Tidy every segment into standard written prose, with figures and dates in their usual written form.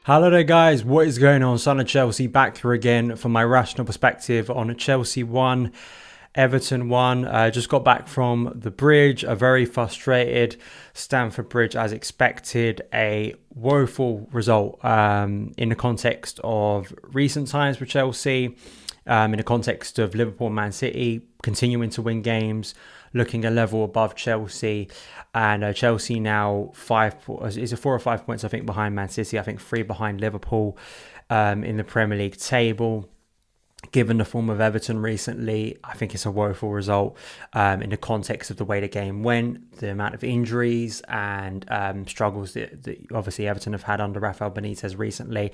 Hello there guys, what is going on? Son of Chelsea back here again for my rational perspective on Chelsea 1, Everton 1. Just got back from the bridge, a very frustrated Stamford Bridge as expected, a woeful result in the context of recent times for Chelsea, in the context of Liverpool and Man City continuing to win games, looking a level above Chelsea. And Chelsea now is it 4 or 5 points, I think, behind Man City. I think 3 behind Liverpool in the Premier League table. Given the form of Everton recently, I think it's a woeful result in the context of the way the game went, the amount of injuries and struggles that obviously Everton have had under Rafael Benitez recently.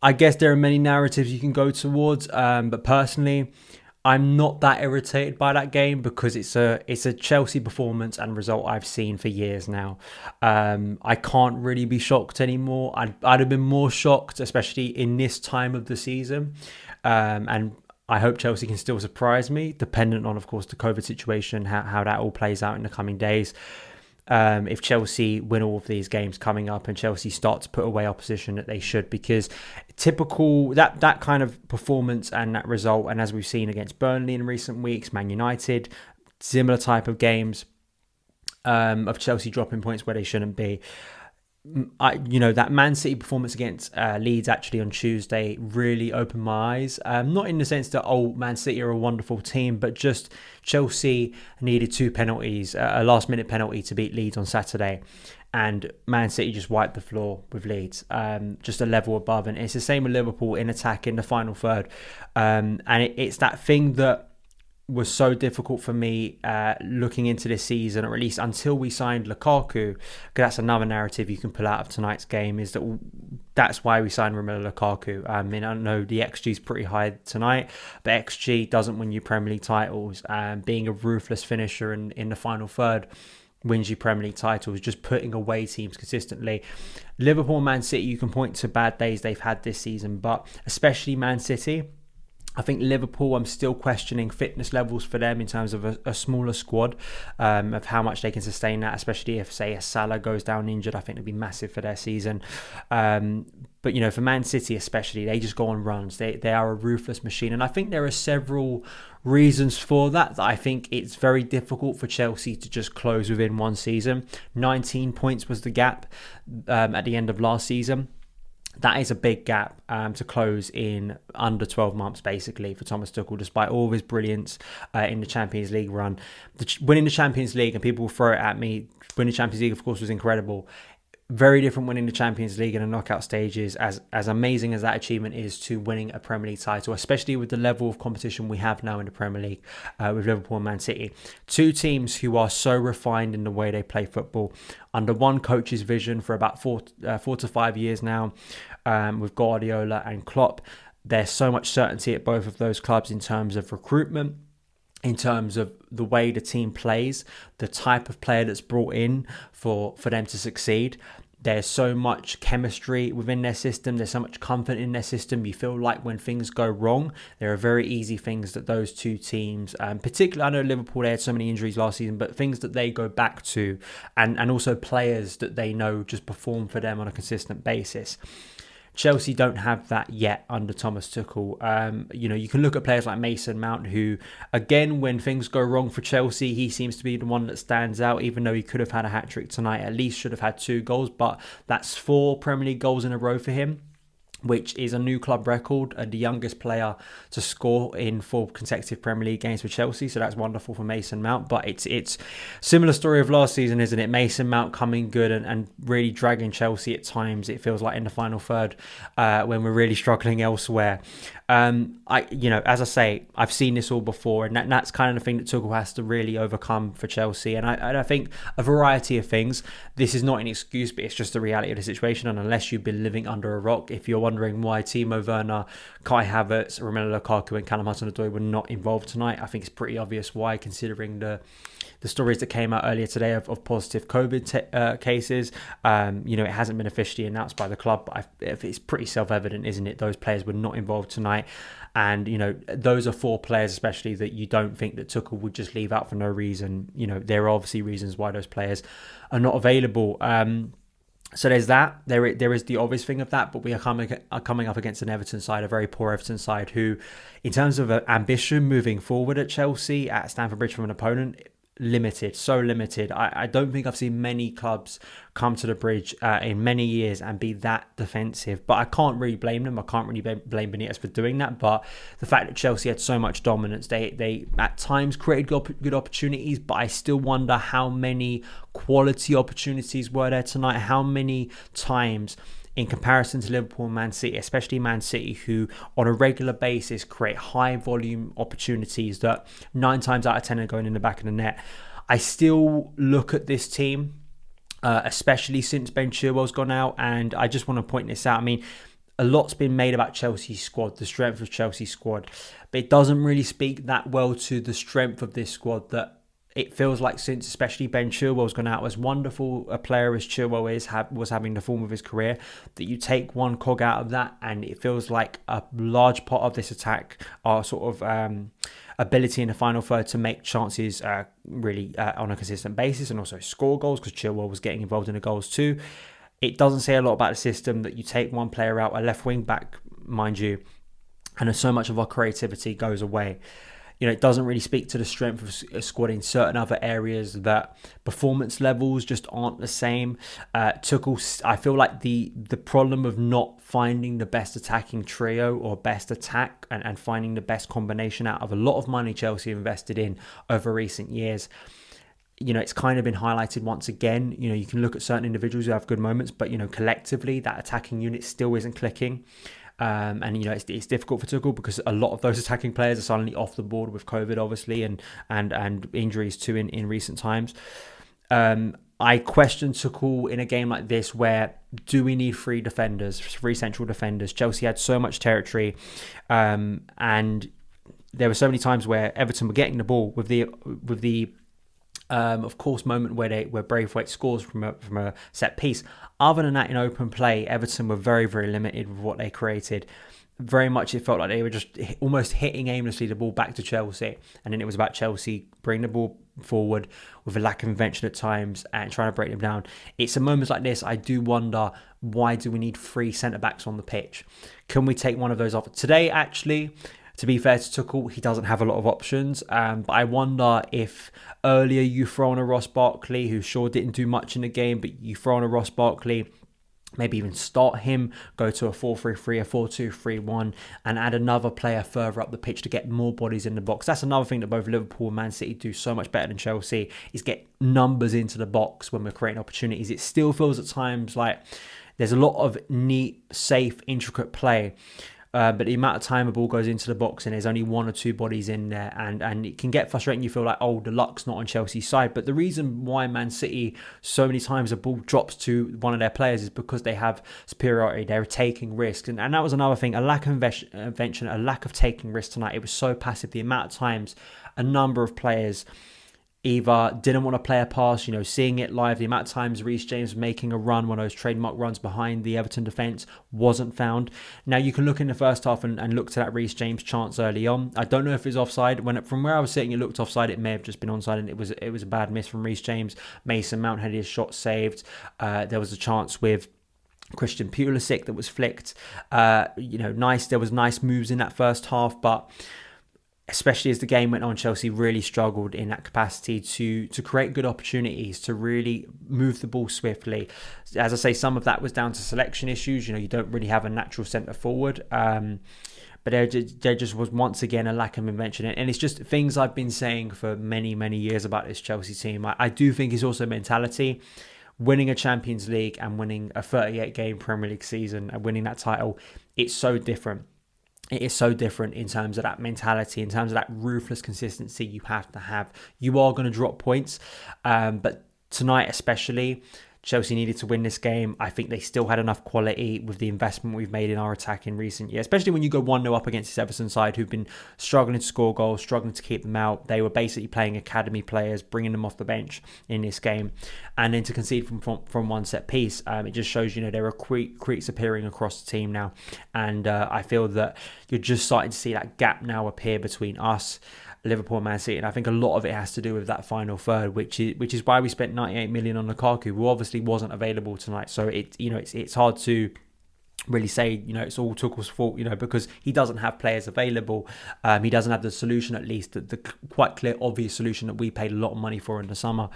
I guess there are many narratives you can go towards, but personally, I'm not that irritated by that game because it's a Chelsea performance and result I've seen for years now. I can't really be shocked anymore. I'd have been more shocked, especially in this time of the season. And I hope Chelsea can still surprise me, dependent on, of course, the COVID situation, how that all plays out in the coming days. If Chelsea win all of these games coming up and Chelsea start to put away opposition that they should, because typical that kind of performance and that result, and as we've seen against Burnley in recent weeks, Man United, similar type of games of Chelsea dropping points where they shouldn't be. That Man City performance against Leeds actually on Tuesday really opened my eyes. Not in the sense that Man City are a wonderful team, but just Chelsea needed 2 penalties, a last-minute penalty to beat Leeds on Saturday, and Man City just wiped the floor with Leeds, just a level above. And it's the same with Liverpool in attack in the final third, and it's that thing that was so difficult for me looking into this season, or at least until we signed Lukaku, because that's another narrative you can pull out of tonight's game, is that's why we signed Romelu Lukaku. I know the XG is pretty high tonight, but XG doesn't win you Premier League titles. Being a ruthless finisher in the final third wins you Premier League titles, just putting away teams consistently. Liverpool and Man City, you can point to bad days they've had this season, but especially Man City. I think Liverpool, I'm still questioning fitness levels for them in terms of a smaller squad, of how much they can sustain that, especially if, say, a Salah goes down injured. I think it'd be massive for their season. But, for Man City especially, they just go on runs. They are a ruthless machine. And I think there are several reasons for that I think it's very difficult for Chelsea to just close within one season. 19 points was the gap at the end of last season. That is a big gap to close in under 12 months, basically, for Thomas Tuchel, despite all of his brilliance in the Champions League run. Winning the Champions League, and people will throw it at me, winning the Champions League, of course, was incredible. Very different winning the Champions League in the knockout stages, as amazing as that achievement is, to winning a Premier League title, especially with the level of competition we have now in the Premier League with Liverpool and Man City. 2 teams who are so refined in the way they play football under one coach's vision for about 4 to 5 years now, with Guardiola and Klopp. There's so much certainty at both of those clubs in terms of recruitment, in terms of the way the team plays, the type of player that's brought in for them to succeed. There's so much chemistry within their system. There's so much comfort in their system. You feel like when things go wrong, there are very easy things that those 2 teams, particularly, I know Liverpool, they had so many injuries last season, but things that they go back to, and also players that they know just perform for them on a consistent basis. Chelsea don't have that yet under Thomas Tuchel. You can look at players like Mason Mount, who, again, when things go wrong for Chelsea, he seems to be the one that stands out, even though he could have had a hat-trick tonight, at least should have had 2 goals, but that's 4 Premier League goals in a row for him, which is a new club record, the youngest player to score in 4 consecutive Premier League games for Chelsea. So that's wonderful for Mason Mount. But it's similar story of last season, isn't it? Mason Mount coming good and really dragging Chelsea at times. It feels like in the final third when we're really struggling elsewhere. As I say, I've seen this all before, and that's kind of the thing that Tuchel has to really overcome for Chelsea. And I think a variety of things. This is not an excuse, but it's just the reality of the situation. And unless you've been living under a rock, if you're wondering why Timo Werner, Kai Havertz, Romelu Lukaku and Callum Hudson-Odoi were not involved tonight, I think it's pretty obvious why, considering the stories that came out earlier today of positive COVID cases. It hasn't been officially announced by the club, but it's pretty self-evident, isn't it? Those players were not involved tonight. And, those are 4 players, especially, that you don't think that Tuchel would just leave out for no reason. There are obviously reasons why those players are not available. So there's that. There is the obvious thing of that, but we are coming up against an Everton side, a very poor Everton side, who, in terms of ambition moving forward at Chelsea at Stamford Bridge from an opponent, limited, so limited. I don't think I've seen many clubs come to the Bridge in many years and be that defensive. But I can't really blame them. I can't really blame Benitez for doing that. But the fact that Chelsea had so much dominance, they at times created good opportunities. But I still wonder how many quality opportunities were there tonight. How many times, in comparison to Liverpool and Man City, especially Man City, who on a regular basis create high volume opportunities that 9 times out of 10 are going in the back of the net. I still look at this team, especially since Ben Chilwell's gone out, and I just want to point this out. I mean, a lot's been made about Chelsea's squad, the strength of Chelsea's squad, but it doesn't really speak that well to the strength of this squad that it feels like, since especially Ben Chilwell's gone out, as wonderful a player as Chilwell was having the form of his career, that you take one cog out of that and it feels like a large part of this attack are sort of ability in the final third to make chances really on a consistent basis and also score goals, because Chilwell was getting involved in the goals too. It doesn't say a lot about the system that you take one player out, a left wing back, mind you, and so much of our creativity goes away. You know, it doesn't really speak to the strength of a squad in certain other areas, that performance levels just aren't the same. Tuchel, I feel like the problem of not finding the best attacking trio or best attack and finding the best combination out of a lot of money Chelsea invested in over recent years, you know, it's kind of been highlighted once again. You know, you can look at certain individuals who have good moments, but, you know, collectively that attacking unit still isn't clicking. And, you know, it's difficult for Tuchel because a lot of those attacking players are suddenly off the board with COVID, obviously, and injuries too in recent times. I question Tuchel in a game like this where, do we need three central defenders? Chelsea had so much territory, and there were so many times where Everton were getting the ball with the of course, moment where Braithwaite scores from a set piece. Other than that, in open play, Everton were very, very limited with what they created. Very much it felt like they were just almost hitting aimlessly the ball back to Chelsea, and then it was about Chelsea bringing the ball forward with a lack of invention at times and trying to break them down. It's in moments like this I do wonder, why do we need 3 centre-backs on the pitch? Can we take one of those off? Today, actually, to be fair to Tuchel, he doesn't have a lot of options, but I wonder if earlier you throw on a Ross Barkley, who sure didn't do much in the game, but you throw on a Ross Barkley, maybe even start him, go to a 4-3-3, a 4-2-3-1, and add another player further up the pitch to get more bodies in the box. That's another thing that both Liverpool and Man City do so much better than Chelsea, is get numbers into the box when we're creating opportunities. It still feels at times like there's a lot of neat, safe, intricate play, but the amount of time a ball goes into the box and there's only 1 or 2 bodies in there, and it can get frustrating. You feel like, oh, the luck's not on Chelsea's side. But the reason why Man City, so many times a ball drops to one of their players, is because they have superiority. They're taking risks. And that was another thing, a lack of invention, a lack of taking risks tonight. It was so passive. The amount of times a number of players either didn't want to play a pass, you know, seeing it live. The amount of times Reece James making a run, one of those trademark runs behind the Everton defence, wasn't found. Now, you can look in the first half and look to that Reece James chance early on. I don't know if it's offside. From where I was sitting, it looked offside. It may have just been onside, and it was a bad miss from Reece James. Mason Mount had his shot saved. There was a chance with Christian Pulisic that was flicked. Nice. There was nice moves in that first half, but especially as the game went on, Chelsea really struggled in that capacity to create good opportunities, to really move the ball swiftly. As I say, some of that was down to selection issues. You know, you don't really have a natural centre forward. But there just was once again a lack of invention. And it's just things I've been saying for many, many years about this Chelsea team. I do think it's also mentality. Winning a Champions League and winning a 38-game Premier League season and winning that title, it's so different. It is so different in terms of that mentality, in terms of that ruthless consistency you have to have. You are going to drop points, but tonight especially, Chelsea needed to win this game. I think they still had enough quality with the investment we've made in our attack in recent years, especially when you go 1-0 up against this Everton side who've been struggling to score goals, struggling to keep them out. They were basically playing academy players, bringing them off the bench in this game. And then to concede from one set piece, it just shows, you know, there are creaks appearing across the team now. And I feel that you're just starting to see that gap now appear between us Liverpool and Man City. And I think a lot of it has to do with that final third, which is why we spent 98 million on Lukaku, who obviously wasn't available tonight. So it's hard to really say, it's all Tuchel's fault, because he doesn't have players available. He doesn't have the solution, at least the quite clear, obvious solution that we paid a lot of money for in the summer.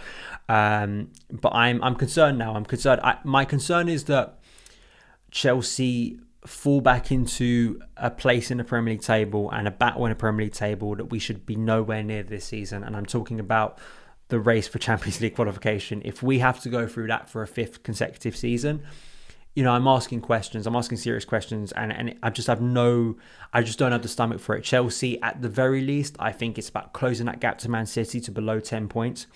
But I'm concerned now. My concern is that Chelsea fall back into a place in the Premier League table and a battle in the Premier League table that we should be nowhere near this season. And I'm talking about the race for Champions League qualification. If we have to go through that for a 5th consecutive season, I'm asking questions. I'm asking serious questions, and I just don't have the stomach for it. Chelsea, at the very least, I think it's about closing that gap to Man City to below 10 points.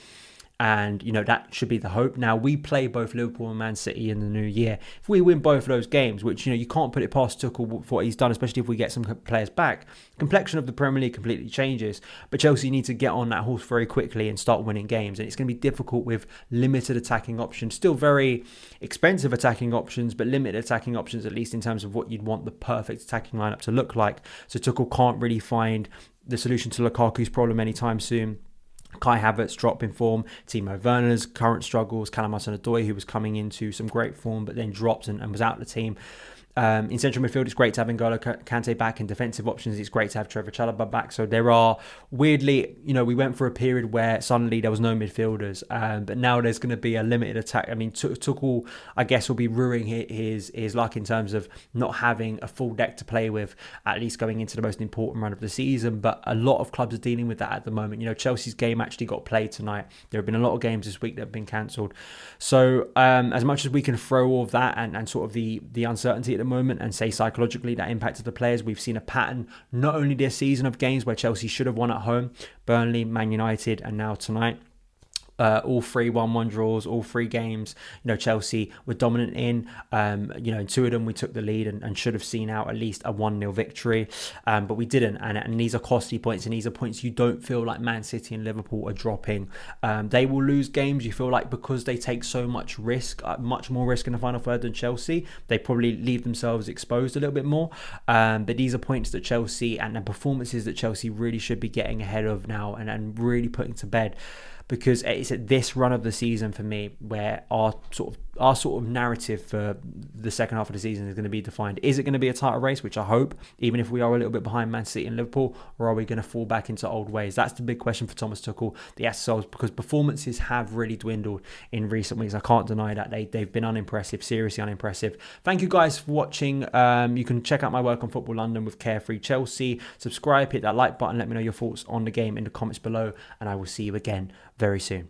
And, that should be the hope. Now, we play both Liverpool and Man City in the new year. If we win both of those games, which, you can't put it past Tuchel for what he's done, especially if we get some players back, complexion of the Premier League completely changes. But Chelsea need to get on that horse very quickly and start winning games. And it's going to be difficult with limited attacking options. Still very expensive attacking options, but limited attacking options, at least in terms of what you'd want the perfect attacking lineup to look like. So Tuchel can't really find the solution to Lukaku's problem anytime soon. Kai Havertz drop in form, Timo Werner's current struggles, Callum Hudson-Odoi, who was coming into some great form but then dropped and was out of the team. In central midfield, it's great to have N'Golo Kante back. In defensive options, it's great to have Trevor Chalobah back. So there are, weirdly, we went for a period where suddenly there was no midfielders, but now there's going to be a limited attack. I mean, Tuchel, I guess, will be ruining his luck in terms of not having a full deck to play with, at least going into the most important run of the season. But a lot of clubs are dealing with that at the moment. Chelsea's game actually got played tonight. There have been a lot of games this week that have been cancelled. So as much as we can throw all of that and sort of the uncertainty at the moment and say psychologically that impacted the players, we've seen a pattern not only this season of games where Chelsea should have won at home, Burnley, Man United, and now tonight. All 3 1-1 draws, all 3 games, Chelsea were dominant in. In 2 of them we took the lead and should have seen out at least a 1-0 victory, but we didn't. And these are costly points, and these are points you don't feel like Man City and Liverpool are dropping. They will lose games, you feel like, because they take so much risk, much more risk in the final third than Chelsea. They probably leave themselves exposed a little bit more. But these are points that Chelsea and the performances that Chelsea really should be getting ahead of now and really putting to bed. Because it's at this run of the season for me where our sort of narrative for the second half of the season is going to be defined. Is it going to be a title race, which I hope, even if we are a little bit behind Man City and Liverpool, or are we going to fall back into old ways? That's the big question for Thomas Tuchel, the SSLs, because performances have really dwindled in recent weeks. I can't deny that. They've been unimpressive, seriously unimpressive. Thank you guys for watching. You can check out my work on Football London with Carefree Chelsea. Subscribe, hit that like button, let me know your thoughts on the game in the comments below, and I will see you again very soon.